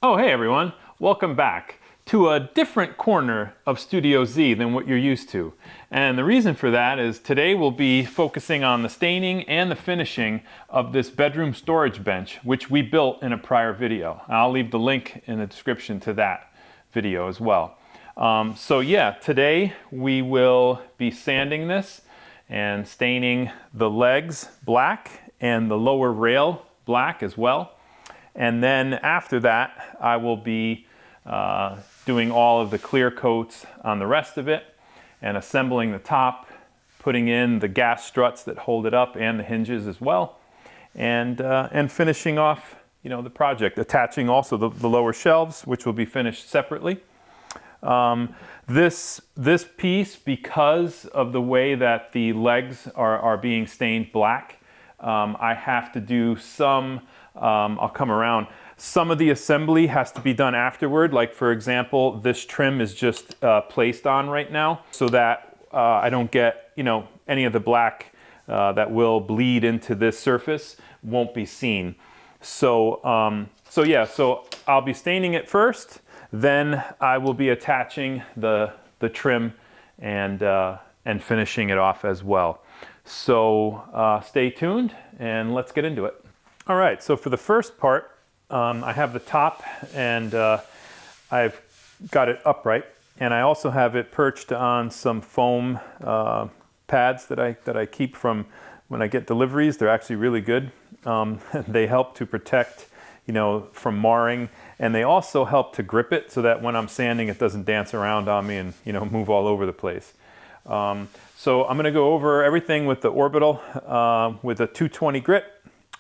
Oh, hey everyone, welcome back to a different corner of Studio Z than what you're used to. And the reason for that is today we'll be focusing on the staining and the finishing of this bedroom storage bench, which we built in a prior video. I'll leave the link in the description to that video as well. So yeah, today we will be sanding this and staining the legs black and the lower rail black as well. And then after that, I will be doing all of the clear coats on the rest of it and assembling the top, putting in the gas struts that hold it up and the hinges as well, and finishing off, the project, attaching also the lower shelves, which will be finished separately. This piece, because of the way that the legs are being stained black, I have to do some, I'll come around. Some of the assembly has to be done afterward. Like for example, this trim is just placed on right now so that I don't get, any of the black that will bleed into this surface won't be seen. So I'll be staining it first, then I will be attaching the trim and finishing it off as well. So stay tuned and let's get into it. All right, so for the first part, I have the top and I've got it upright, and I also have it perched on some foam pads that I keep from when I get deliveries. They're actually really good. They help to protect, from marring, and they also help to grip it so that when I'm sanding it doesn't dance around on me and move all over the place. So I'm going to go over everything with the orbital with a 220 grit.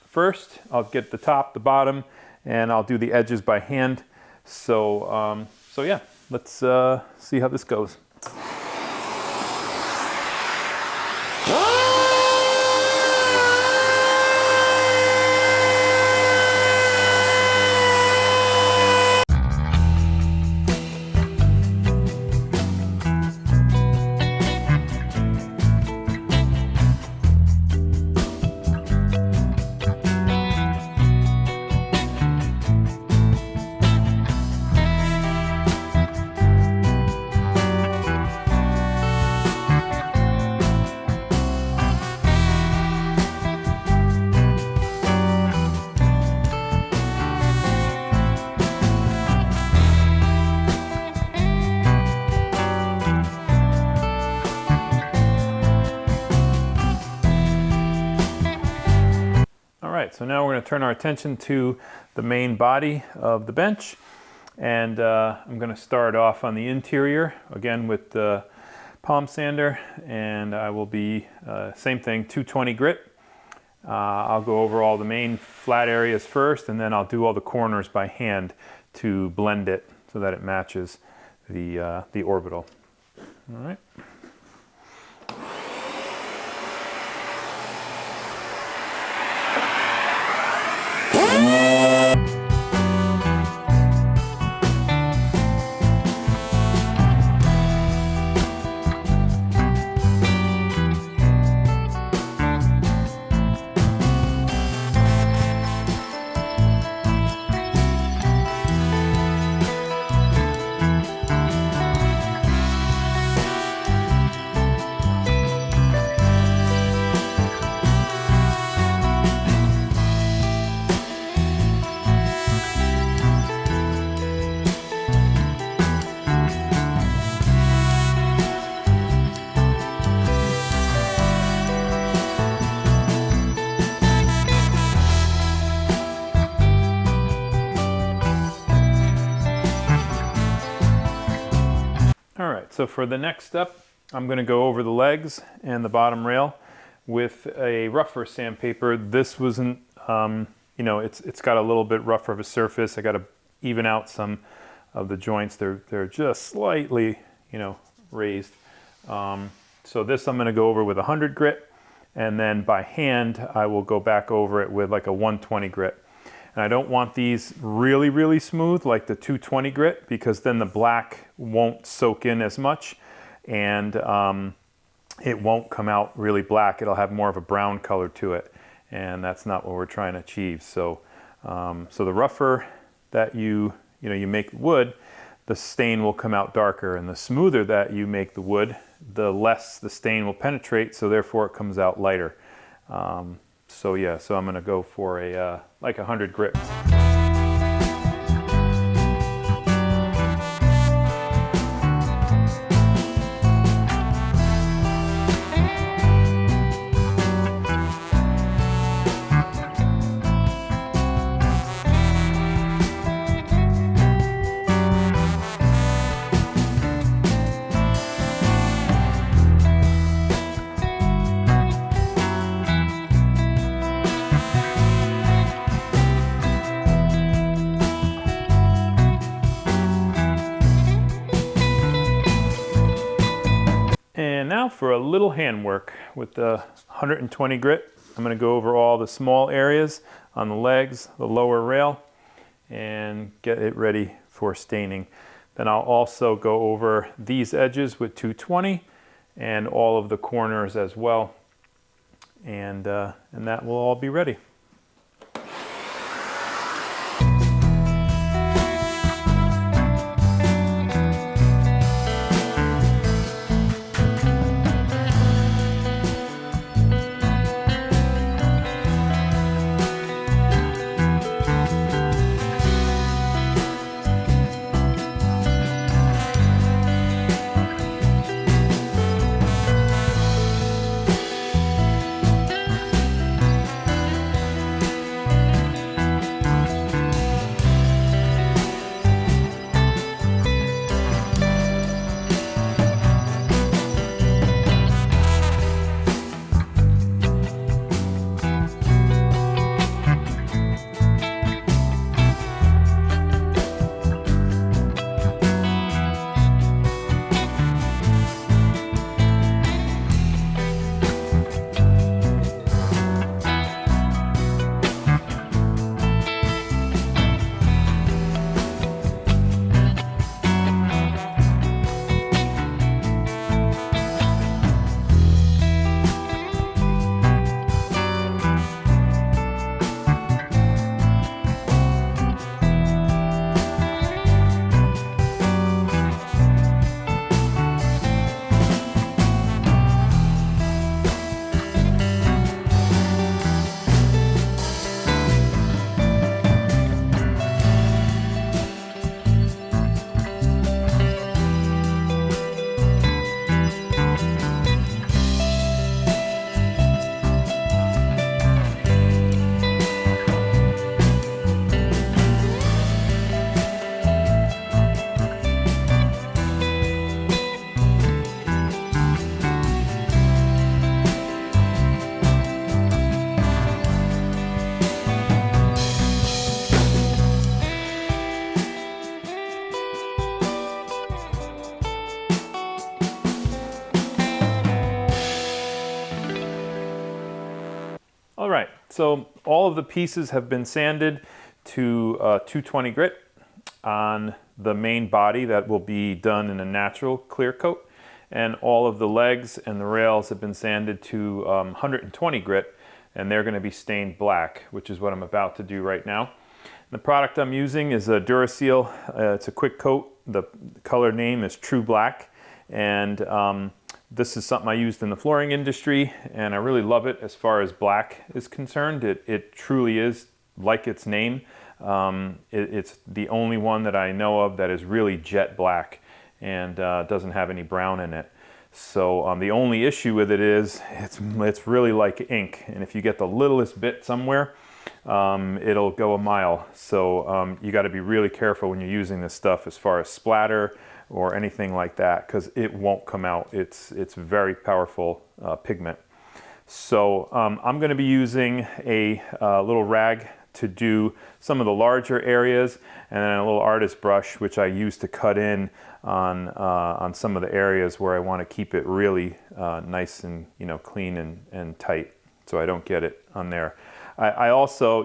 First, I'll get the top, the bottom, and I'll do the edges by hand. So yeah, let's see how this goes. So now we're going to turn our attention to the main body of the bench, and I'm going to start off on the interior again with the palm sander, and I will be same thing, 220 grit. I'll go over all the main flat areas first, and then I'll do all the corners by hand to blend it so that it matches the orbital. All right. So for the next step, I'm going to go over the legs and the bottom rail with a rougher sandpaper. This wasn't, it's got a little bit rougher of a surface. I got to even out some of the joints. They're just slightly, raised. So this I'm going to go over with 100 grit, and then by hand I will go back over it with like a 120 grit. And I don't want these really, really smooth like the 220 grit, because then the black won't soak in as much, and it won't come out really black. It'll have more of a brown color to it, and that's not what we're trying to achieve. So, so the rougher that you you make wood, the stain will come out darker, and the smoother that you make the wood, the less the stain will penetrate, so therefore it comes out lighter. So yeah, so I'm gonna go for a like 100 grit. And now for a little handwork with the 120 grit. I'm going to go over all the small areas on the legs, the lower rail, and get it ready for staining. Then I'll also go over these edges with 220 and all of the corners as well. And that will all be ready. All right, so all of the pieces have been sanded to 220 grit on the main body that will be done in a natural clear coat, and all of the legs and the rails have been sanded to 120 grit, and they're going to be stained black, which is what I'm about to do right now. The product I'm using is a Duraseal. It's a quick coat. The color name is True Black, and this is something I used in the flooring industry, and I really love it as far as black is concerned. It truly is like its name. It's the only one that I know of that is really jet black and doesn't have any brown in it. So the only issue with it is it's really like ink, and if you get the littlest bit somewhere, it'll go a mile. So you got to be really careful when you're using this stuff as far as splatter or anything like that, because it won't come out. It's very powerful pigment. So I'm going to be using a little rag to do some of the larger areas, and then a little artist brush which I use to cut in on some of the areas where I want to keep it really nice and clean and tight, so I don't get it on there. I also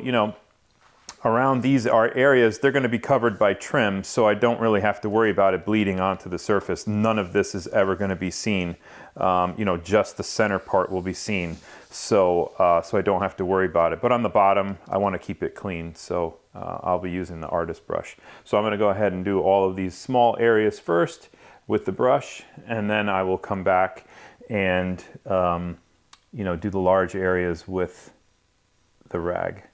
around these are areas, they're going to be covered by trim, so I don't really have to worry about it bleeding onto the surface. None of this is ever going to be seen. You know, just the center part will be seen. So, so I don't have to worry about it. But on the bottom, I want to keep it clean, so I'll be using the artist brush. So I'm going to go ahead and do all of these small areas first with the brush, and then I will come back and you know, do the large areas with the rag.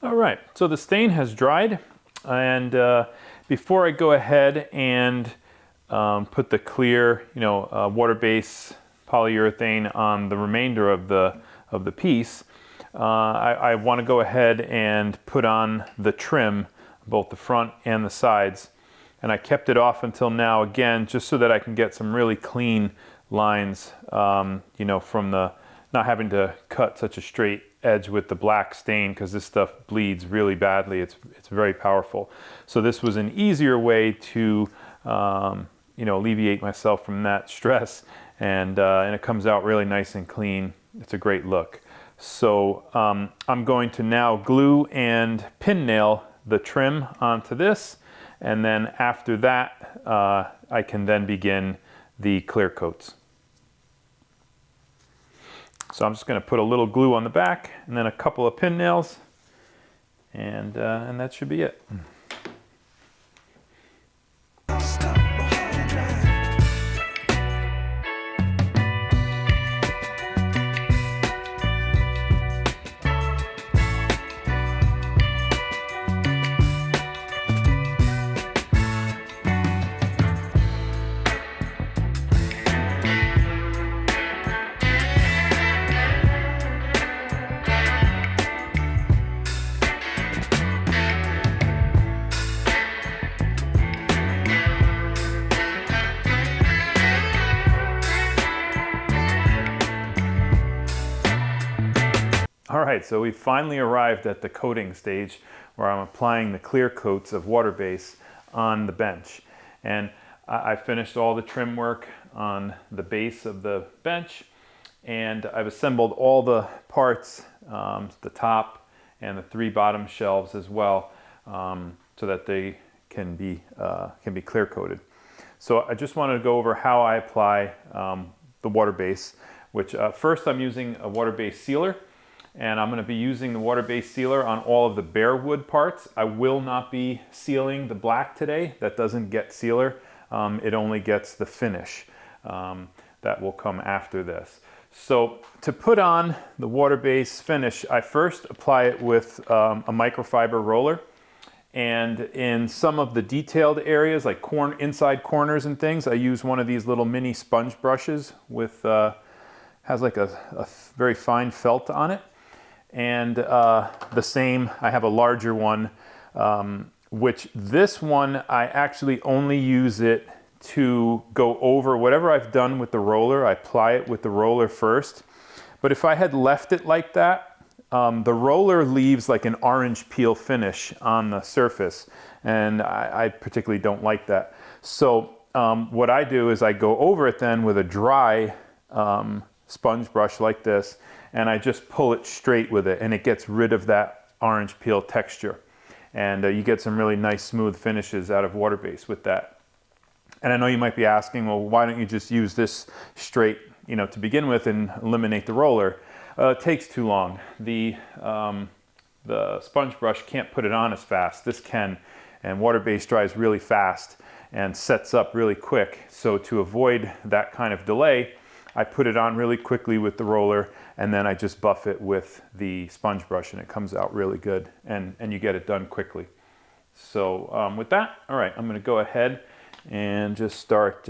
All right, so the stain has dried, and before I go ahead and put the clear, you know, water-based polyurethane on the remainder of the piece, I want to go ahead and put on the trim, both the front and the sides. And I kept it off until now, again, just so that I can get some really clean lines, you know, from the not having to cut such a straight edge with the black stain, because this stuff bleeds really badly. It's very powerful. So this was an easier way to you know, alleviate myself from that stress, and it comes out really nice and clean. It's a great look. So I'm going to now glue and pin nail the trim onto this, and then after that I can then begin the clear coats. So I'm just going to put a little glue on the back and then a couple of pin nails, and that should be it. All right, so we finally arrived at the coating stage where I'm applying the clear coats of water base on the bench. And I finished all the trim work on the base of the bench, and I've assembled all the parts, the top and the 3 bottom shelves as well, so that they can be clear coated. So I just wanted to go over how I apply the water base, which first I'm using a water-based sealer. And I'm going to be using the water-based sealer on all of the bare wood parts. I will not be sealing the black today. That doesn't get sealer. It only gets the finish. That will come after this. So to put on the water-based finish, I first apply it with a microfiber roller. And in some of the detailed areas, like inside corners and things, I use one of these little mini sponge brushes with, has like a very fine felt on it. And the same, I have a larger one, which this one, I actually only use it to go over whatever I've done with the roller. I apply it with the roller first. But if I had left it like that, the roller leaves like an orange peel finish on the surface, and I particularly don't like that. So what I do is I go over it then with a dry sponge brush like this, and I just pull it straight with it, and it gets rid of that orange peel texture. And you get some really nice smooth finishes out of water-based with that. And I know you might be asking, well, why don't you just use this straight, to begin with and eliminate the roller? It takes too long. The sponge brush can't put it on as fast. This can, and water-based dries really fast and sets up really quick. So to avoid that kind of delay, I put it on really quickly with the roller, and then I just buff it with the sponge brush, and it comes out really good, and you get it done quickly. So with that, all right, I'm going to go ahead and just start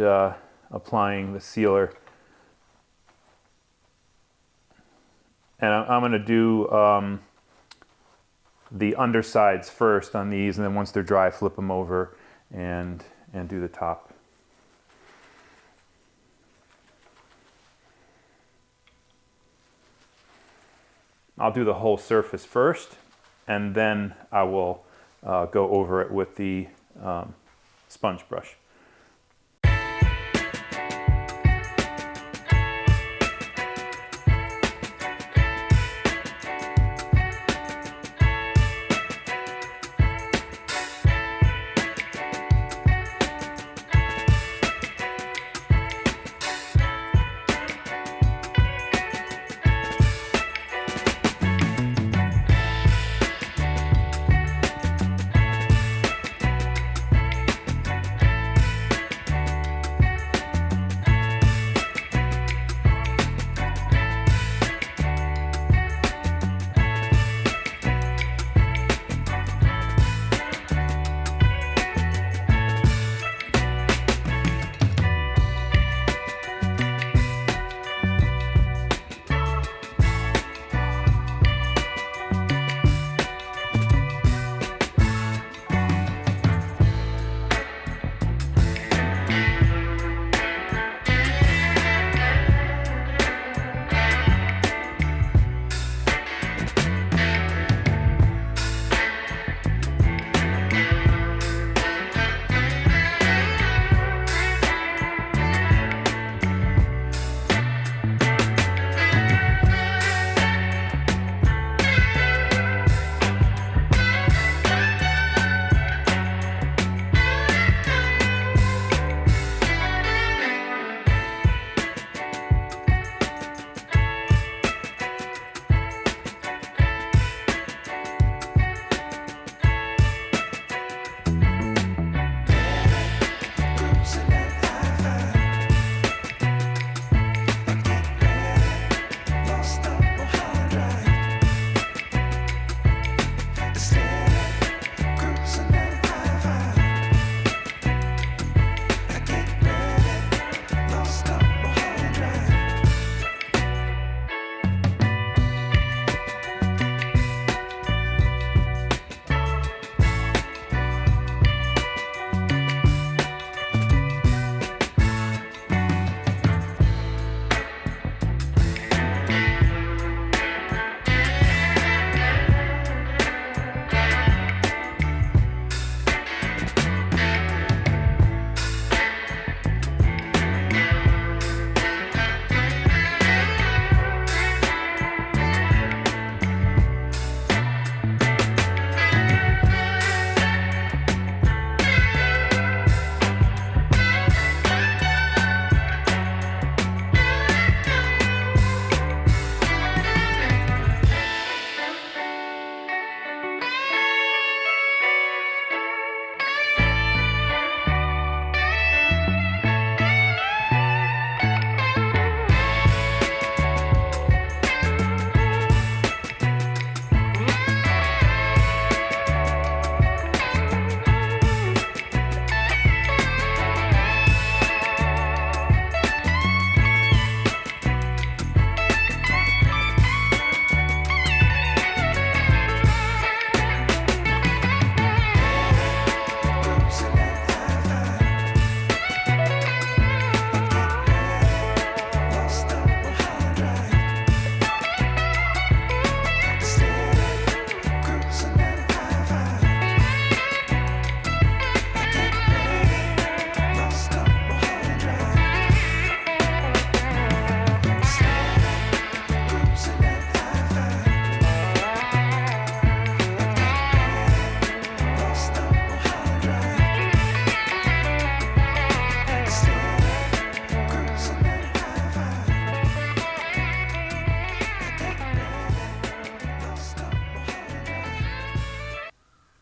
applying the sealer. And I'm going to do the undersides first on these, and then once they're dry, flip them over and do the top. I'll do the whole surface first, and then I will go over it with the sponge brush.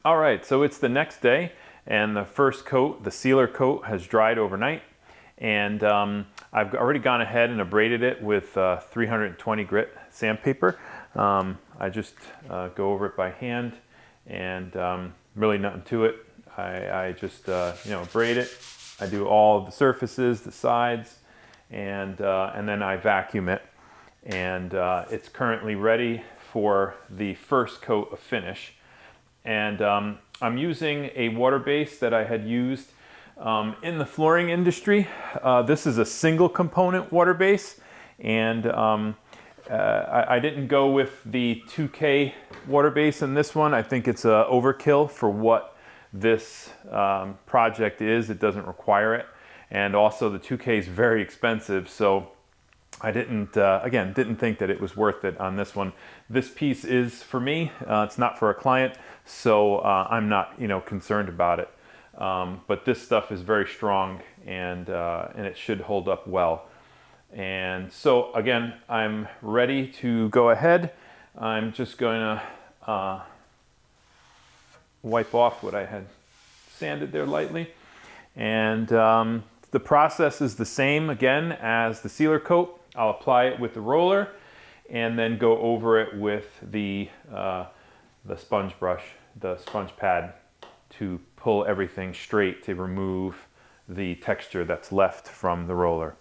All right, so it's the next day, and the first coat, the sealer coat, has dried overnight. And I've already gone ahead and abraded it with 320 grit sandpaper. I just go over it by hand, and really nothing to it. I just abrade it. I do all of the surfaces, the sides, and then I vacuum it. And it's currently ready for the first coat of finish. And I'm using a water base that I had used in the flooring industry. This is a single component water base, and I didn't go with the 2K water base in this one. I think it's overkill for what this project is. It doesn't require it, and also the 2K is very expensive, so I didn't think that it was worth it on this one. This piece is for me. It's not for a client, so I'm not concerned about it. But this stuff is very strong, and it should hold up well. And so again, I'm ready to go ahead. I'm just going to wipe off what I had sanded there lightly. And the process is the same again as the sealer coat. I'll apply it with the roller and then go over it with the sponge brush, the sponge pad, to pull everything straight to remove the texture that's left from the roller.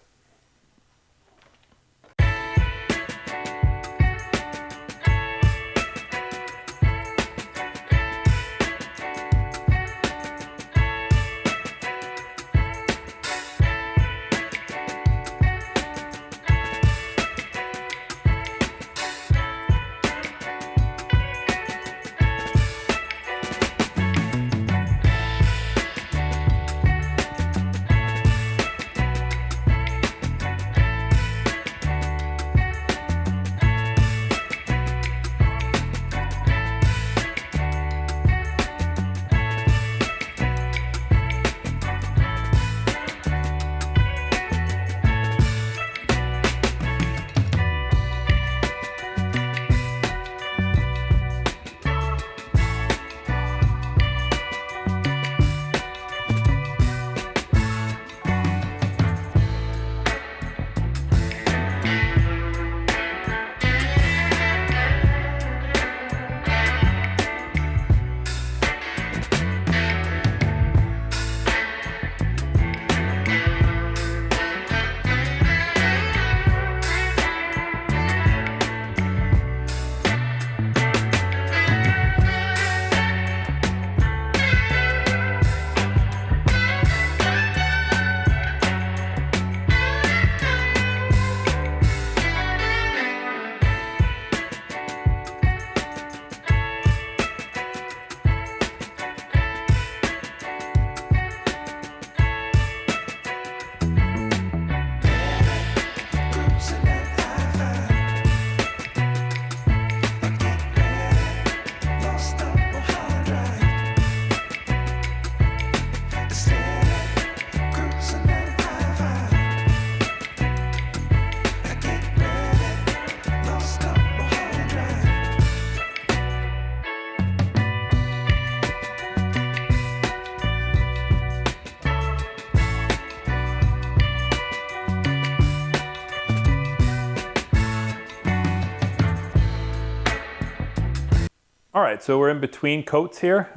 All right, so we're in between coats here.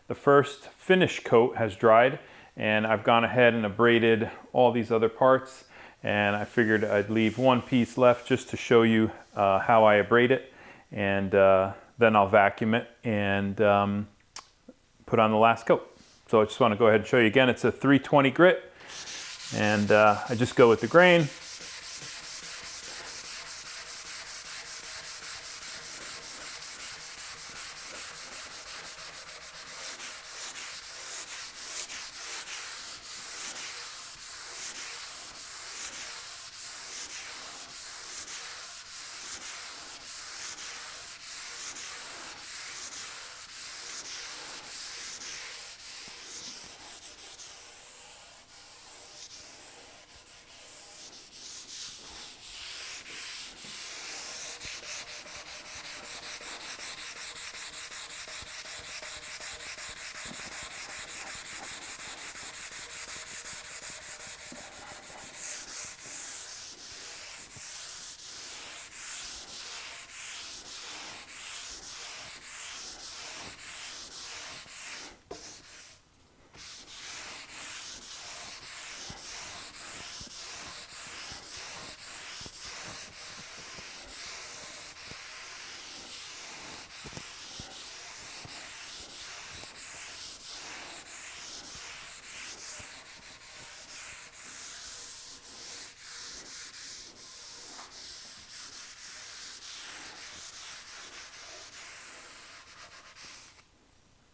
The first finish coat has dried, and I've gone ahead and abraded all these other parts, and I figured I'd leave one piece left just to show you how I abrade it, and then I'll vacuum it and put on the last coat. So I just want to go ahead and show you again. It's a 320 grit, and I just go with the grain.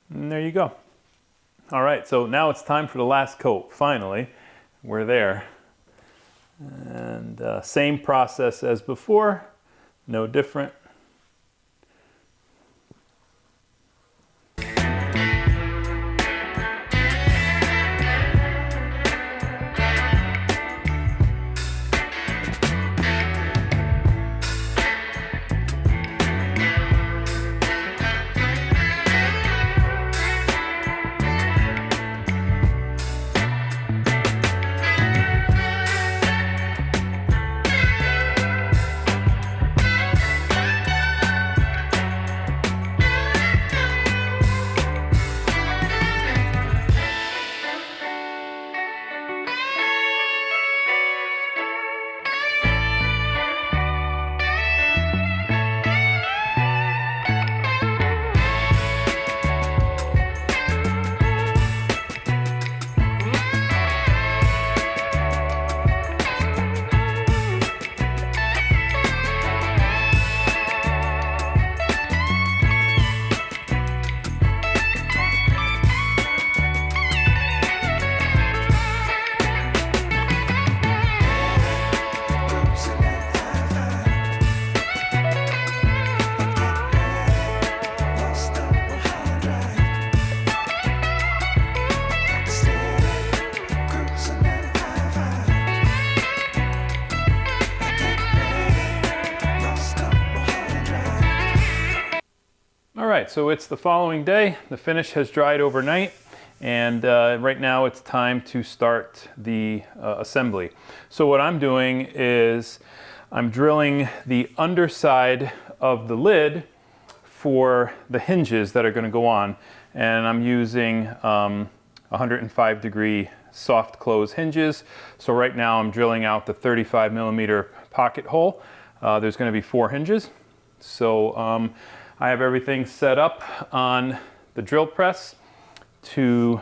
And there you go. All right, so now it's time for the last coat. Finally, we're there. And same process as before, no different. All right, so it's the following day. The finish has dried overnight, and right now it's time to start the assembly. So what I'm doing is I'm drilling the underside of the lid for the hinges that are going to go on, and I'm using 105-degree soft close hinges. So right now I'm drilling out the 35mm pocket hole. There's going to be 4 hinges. So I have everything set up on the drill press to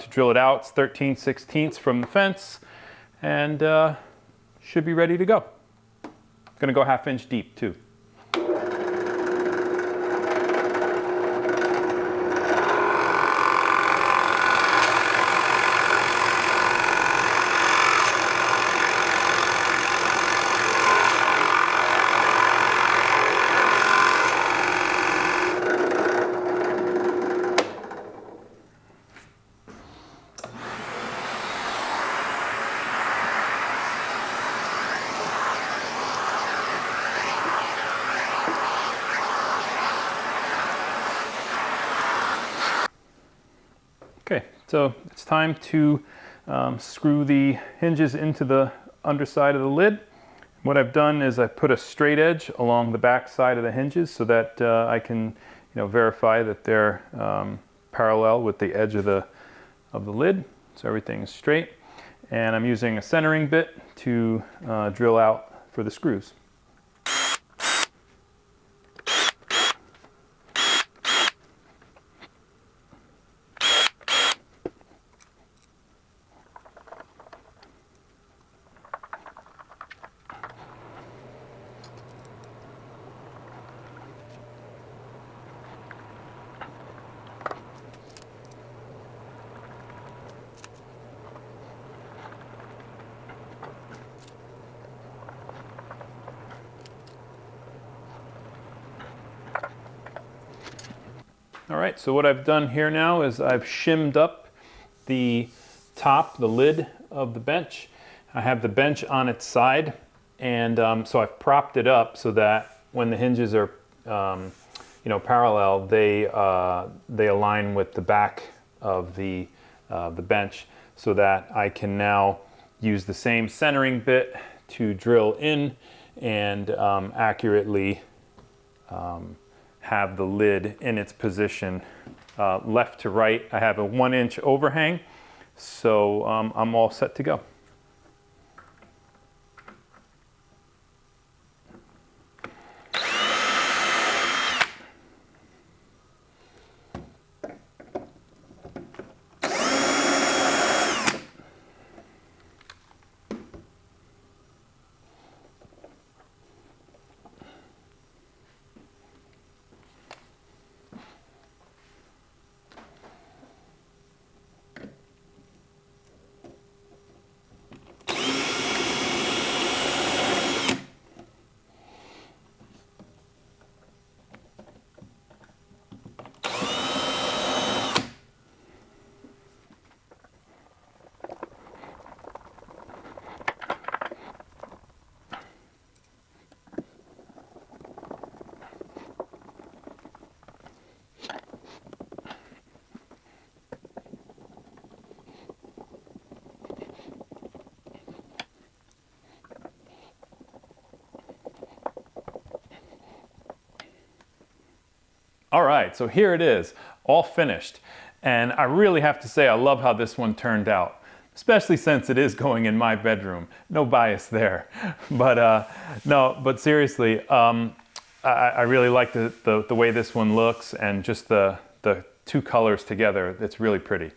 drill it out. It's 13/16 from the fence, and should be ready to go. Gonna go 1/2 inch deep too. Okay, so it's time to screw the hinges into the underside of the lid. What I've done is I put a straight edge along the back side of the hinges so that I can, verify that they're parallel with the edge of the lid. So everything's straight, and I'm using a centering bit to drill out for the screws. All right, so what I've done here now is I've shimmed up the top, the lid of the bench. I have the bench on its side, and so I've propped it up so that when the hinges are, parallel, they align with the back of the bench, so that I can now use the same centering bit to drill in and accurately have the lid in its position left to right. I have a 1-inch overhang, so I'm all set to go. All right, so here it is, all finished. And I really have to say I love how this one turned out, especially since it is going in my bedroom. No bias there. But no, but seriously, I really like the way this one looks, and just the two colors together. It's really pretty.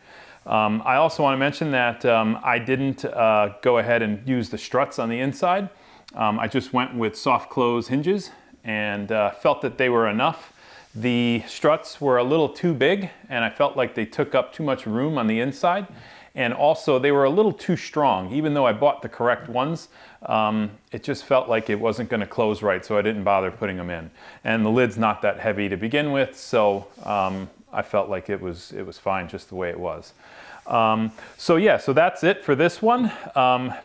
I also want to mention that I didn't go ahead and use the struts on the inside. I just went with soft close hinges and felt that they were enough. The struts were a little too big, and I felt like they took up too much room on the inside. And also they were a little too strong. Even though I bought the correct ones, it just felt like it wasn't going to close right, so I didn't bother putting them in. And the lid's not that heavy to begin with, so I felt like it was fine just the way it was. So yeah, so that's it for this one.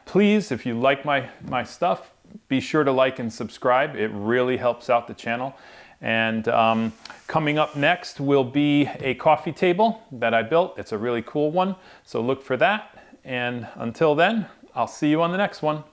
Please, if you like my stuff, be sure to like and subscribe. It really helps out the channel. And coming up next will be a coffee table that I built. It's a really cool one, so look for that. And until then, I'll see you on the next one.